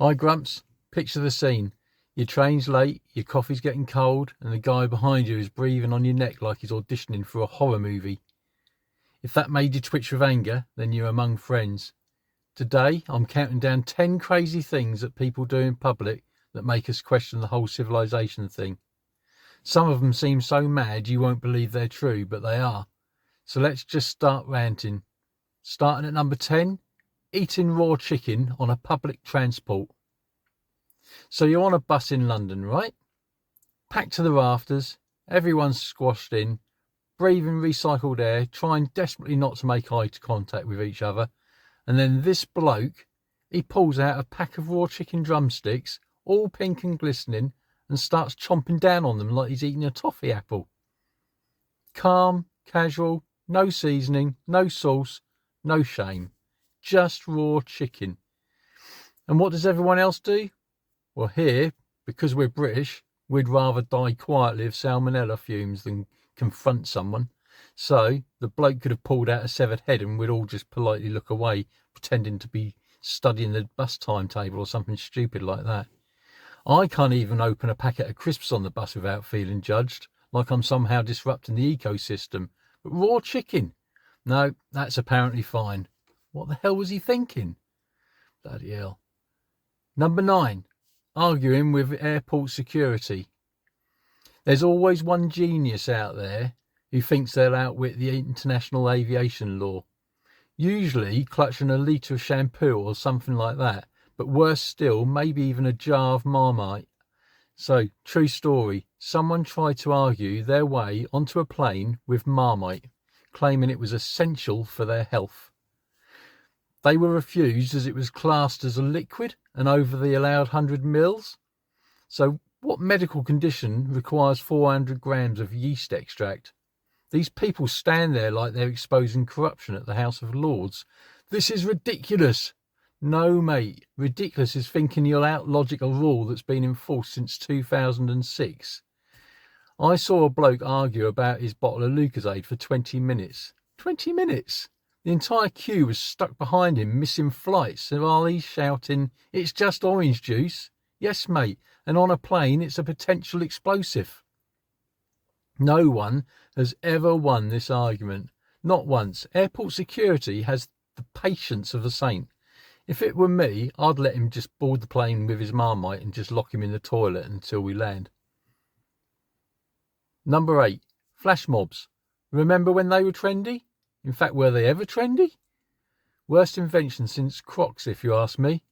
Hi Grumps, picture the scene. Your train's late, your coffee's getting cold, and the guy behind you is breathing on your neck like he's auditioning for a horror movie. If that made you twitch with anger, then you're among friends. Today, I'm counting down 10 crazy things that people do in public that make us question the whole civilization thing. Some of them seem so mad you won't believe they're true, but they are. So let's just start ranting. Starting at number 10, eating raw chicken on a public transport. So you're on a bus in London, right? Packed to the rafters, everyone's squashed in, breathing recycled air, trying desperately not to make eye contact with each other. And then this bloke, he pulls out a pack of raw chicken drumsticks, all pink and glistening, and starts chomping down on them like he's eating a toffee apple. Calm, casual, no seasoning, no sauce, no shame. Just raw chicken. And what does everyone else do? Well, here, because we're British, we'd rather die quietly of salmonella fumes than confront someone. So the bloke could have pulled out a severed head and we'd all just politely look away, pretending to be studying the bus timetable or something stupid like that. I can't even open a packet of crisps on the bus without feeling judged, like I'm somehow disrupting the ecosystem. But raw chicken? No, that's apparently fine. What the hell was he thinking? Bloody hell. Number 9. Arguing with airport security. There's always one genius out there who thinks they'll outwit the international aviation law. Usually clutching a litre of shampoo or something like that, but worse still, maybe even a jar of Marmite. So, true story, someone tried to argue their way onto a plane with Marmite, claiming it was essential for their health. They were refused as it was classed as a liquid and over the allowed 100 mils. So what medical condition requires 400 grams of yeast extract? These people stand there like they're exposing corruption at the House of Lords. This is ridiculous. No, mate. Ridiculous is thinking you'll outlogic a rule that's been enforced since 2006. I saw a bloke argue about his bottle of Lucozade for 20 minutes. 20 minutes? The entire queue was stuck behind him, missing flights, while he's shouting, "It's just orange juice." Yes, mate, and on a plane, it's a potential explosive. No one has ever won this argument. Not once. Airport security has the patience of a saint. If it were me, I'd let him just board the plane with his Marmite and just lock him in the toilet until we land. Number 8. Flash mobs. Remember when they were trendy? In fact, were they ever trendy? Worst invention since Crocs, if you ask me,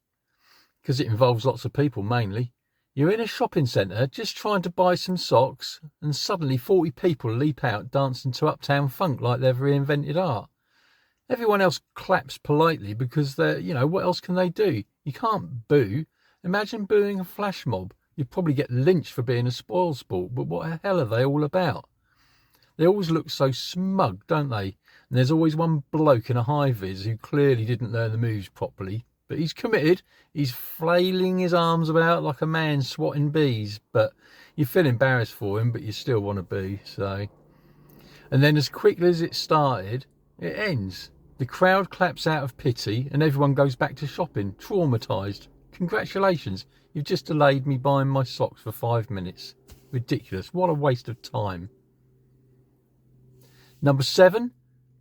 because it involves lots of people mainly. You're in a shopping centre just trying to buy some socks and suddenly 40 people leap out dancing to Uptown Funk like they've reinvented art. Everyone else claps politely because they're, what else can they do? You can't boo. Imagine booing a flash mob. You'd probably get lynched for being a spoilsport, but what the hell are they all about? They always look so smug, don't they? And there's always one bloke in a high-vis who clearly didn't learn the moves properly, but he's committed. He's flailing his arms about like a man swatting bees, but you feel embarrassed for him, but you still want to boo, so. And then as quickly as it started, it ends. The crowd claps out of pity and everyone goes back to shopping, traumatised. Congratulations, you've just delayed me buying my socks for 5 minutes. Ridiculous, what a waste of time. Number 7,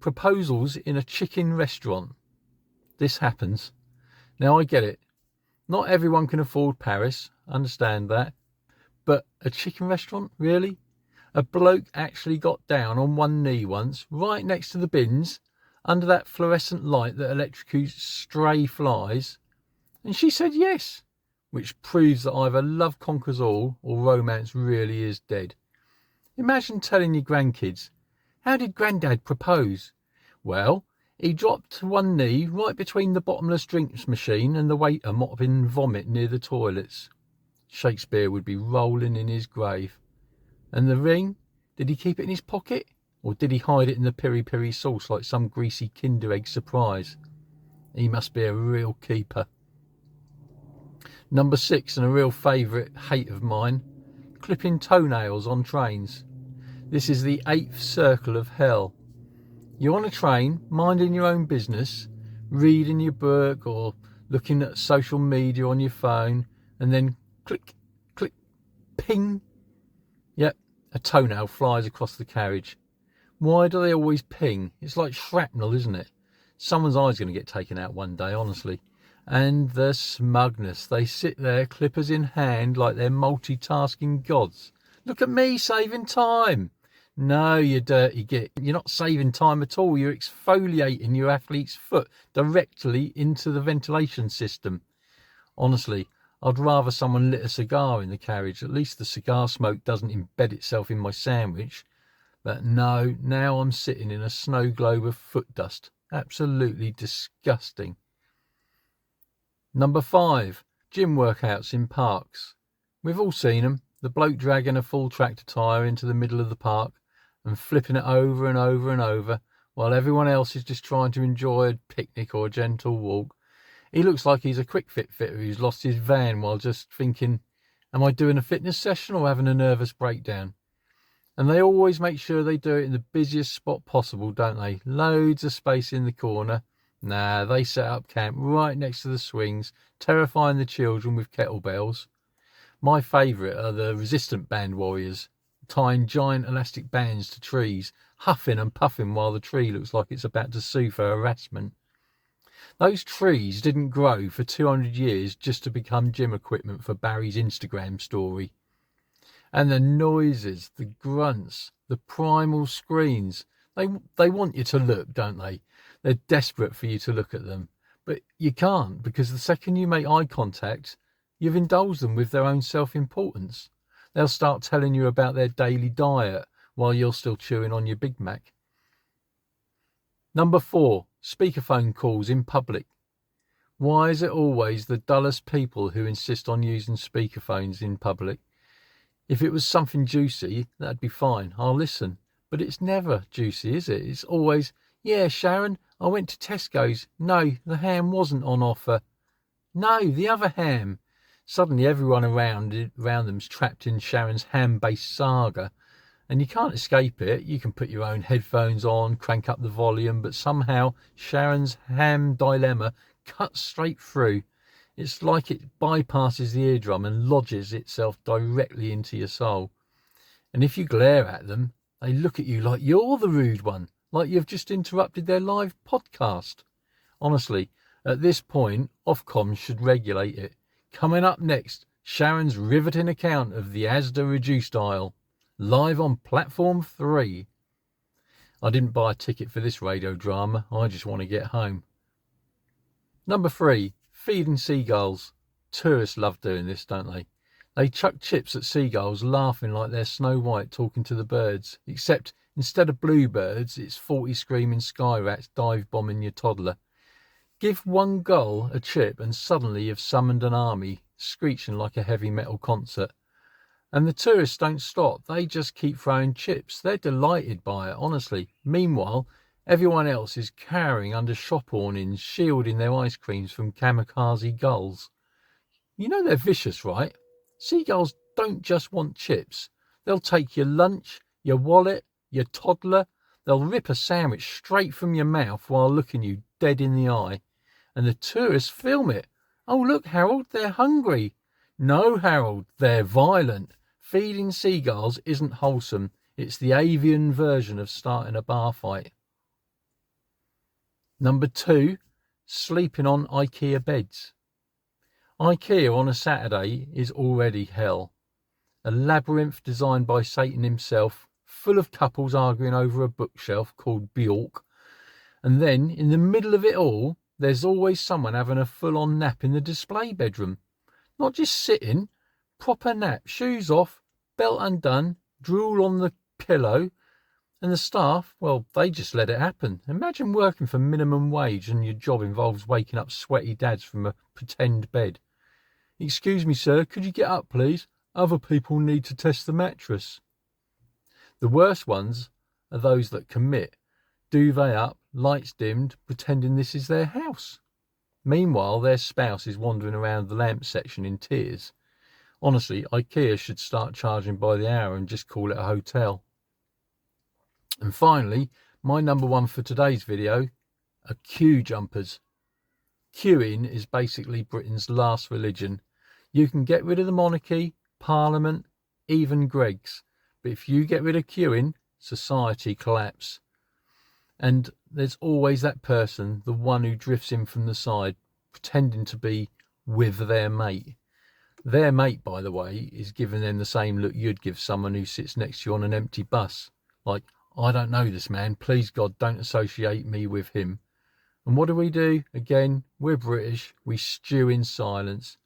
proposals in a chicken restaurant. This happens. Now I get it. Not everyone can afford Paris, understand that. But a chicken restaurant, really? A bloke actually got down on one knee once, right next to the bins, under that fluorescent light that electrocutes stray flies. And she said yes, which proves that either love conquers all or romance really is dead. Imagine telling your grandkids, "How did Grandad propose?" Well, he dropped to one knee right between the bottomless drinks machine and the waiter mopping vomit near the toilets. Shakespeare would be rolling in his grave. And the ring? Did he keep it in his pocket? Or did he hide it in the piri-piri sauce like some greasy Kinder Egg surprise? He must be a real keeper. Number 6, and a real favourite hate of mine, clipping toenails on trains. This is the 8th circle of hell. You're on a train, minding your own business, reading your book or looking at social media on your phone, and then click, click, ping. Yep, a toenail flies across the carriage. Why do they always ping? It's like shrapnel, isn't it? Someone's eye's going to get taken out one day, honestly. And the smugness. They sit there, clippers in hand, like they're multitasking gods. Look at me saving time. No, you dirty git. You're not saving time at all. You're exfoliating your athlete's foot directly into the ventilation system. Honestly, I'd rather someone lit a cigar in the carriage. At least the cigar smoke doesn't embed itself in my sandwich. But no, now I'm sitting in a snow globe of foot dust. Absolutely disgusting. Number 5, gym workouts in parks. We've all seen them. The bloke dragging a full tractor tyre into the middle of the park and flipping it over and over and over while everyone else is just trying to enjoy a picnic or a gentle walk. He looks like he's a quick fit fitter who's lost his van while just thinking, am I doing a fitness session or having a nervous breakdown? And they always make sure they do it in the busiest spot possible, don't they? Loads of space in the corner. Nah, they set up camp right next to the swings, terrifying the children with kettlebells. My favourite are the resistant band warriors, tying giant elastic bands to trees, huffing and puffing while the tree looks like it's about to sue for harassment. Those trees didn't grow for 200 years just to become gym equipment for Barry's Instagram story. And the noises, the grunts, the primal screams, they want you to look, don't they? They're desperate for you to look at them. But you can't, because the second you make eye contact, you've indulged them with their own self-importance. They'll start telling you about their daily diet while you're still chewing on your Big Mac. Number 4, speakerphone calls in public. Why is it always the dullest people who insist on using speakerphones in public? If it was something juicy, that'd be fine. I'll listen. But it's never juicy, is it? It's always, yeah, Sharon, I went to Tesco's. No, the ham wasn't on offer. No, the other ham. Suddenly everyone around them's trapped in Sharon's ham-based saga. And you can't escape it. You can put your own headphones on, crank up the volume, but somehow Sharon's ham dilemma cuts straight through. It's like it bypasses the eardrum and lodges itself directly into your soul. And if you glare at them, they look at you like you're the rude one, like you've just interrupted their live podcast. Honestly, at this point, Ofcom should regulate it. Coming up next, Sharon's riveting account of the Asda reduced aisle, live on platform 3. I didn't buy a ticket for this radio drama, I just want to get home. Number 3, feeding seagulls. Tourists love doing this, don't they? They chuck chips at seagulls, laughing like they're Snow White talking to the birds, except instead of bluebirds, it's 40 screaming sky rats dive bombing your toddler. Give one gull a chip and suddenly you've summoned an army, screeching like a heavy metal concert. And the tourists don't stop, they just keep throwing chips. They're delighted by it, honestly. Meanwhile, everyone else is cowering under shop awnings, shielding their ice creams from kamikaze gulls. You know they're vicious, right? Seagulls don't just want chips. They'll take your lunch, your wallet, your toddler. They'll rip a sandwich straight from your mouth while looking you dead in the eye. And the tourists film it. Oh, look, Harold, they're hungry. No, Harold, they're violent. Feeding seagulls isn't wholesome. It's the avian version of starting a bar fight. Number 2, sleeping on IKEA beds. IKEA on a Saturday is already hell. A labyrinth designed by Satan himself, full of couples arguing over a bookshelf called Bjork. And then, in the middle of it all, there's always someone having a full-on nap in the display bedroom. Not just sitting, proper nap, shoes off, belt undone, drool on the pillow. And the staff, well, they just let it happen. Imagine working for minimum wage and your job involves waking up sweaty dads from a pretend bed. Excuse me, sir, could you get up, please? Other people need to test the mattress. The worst ones are those that commit. Duvet up, lights dimmed, pretending this is their house. Meanwhile, their spouse is wandering around the lamp section in tears. Honestly, IKEA should start charging by the hour and just call it a hotel. And finally, my number 1 for today's video are queue jumpers. Queuing is basically Britain's last religion. You can get rid of the monarchy, Parliament, even Greggs, but if you get rid of queuing, society collapses. And there's always that person, the one who drifts in from the side, pretending to be with their mate. Their mate, by the way, is giving them the same look you'd give someone who sits next to you on an empty bus. Like, I don't know this man, please God, don't associate me with him. And what do? Again, we're British, we stew in silence.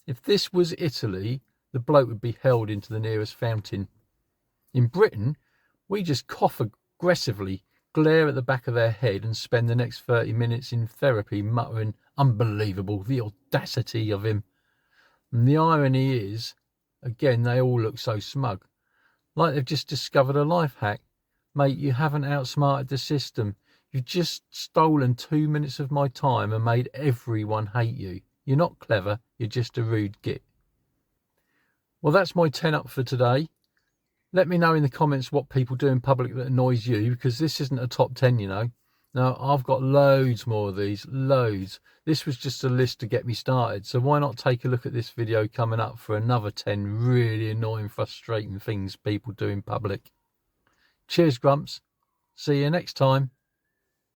If this was Italy, the bloke would be held into the nearest fountain. In Britain, we just cough aggressively, glare at the back of their head and spend the next 30 minutes in therapy muttering, unbelievable, the audacity of him. And the irony is, again, they all look so smug, like they've just discovered a life hack. Mate, you haven't outsmarted the system. You've just stolen 2 minutes of my time and made everyone hate you. You're not clever, you're just a rude git. Well, that's my 10 up for today. Let me know in the comments what people do in public that annoys you, because this isn't a top 10, you know. Now, I've got loads more of these, loads. This was just a list to get me started, so why not take a look at this video coming up for another 10 really annoying, frustrating things people do in public. Cheers, Grumps. See you next time.